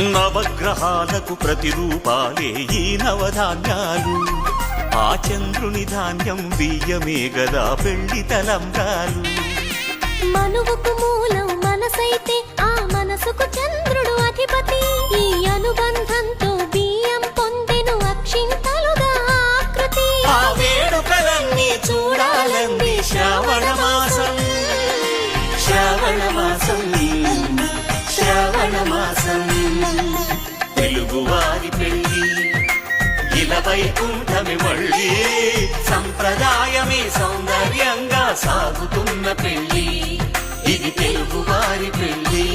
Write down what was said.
నవగ్రహాలకు ప్రతిరూపాలే ఈ నవధాన్యాలు. ఆ చంద్రుని ధాన్యం బియ్యమే గదా పెళ్లి తలంబ్రాలు. మనువుకు మూలం మనసైతే ఆ మనసుకు చంద్రుడు అధిపతి. ఈ అనుబంధంతో బియ్యం పొందెను అక్షింతలుగా ఆకృతి. ఆ వేడుకలన్నీ చూడాలంది శ్రావణ మాసం, శ్రావణ మాసం, శ్రావణ మాసం. తెలుగువారి పెళ్లి ఇలా వైకుంఠమి మళ్ళీ, సంప్రదాయమే సౌందర్యంగా సాగుతున్న పెళ్లి. ఇది తెలుగువారి పెళ్లి.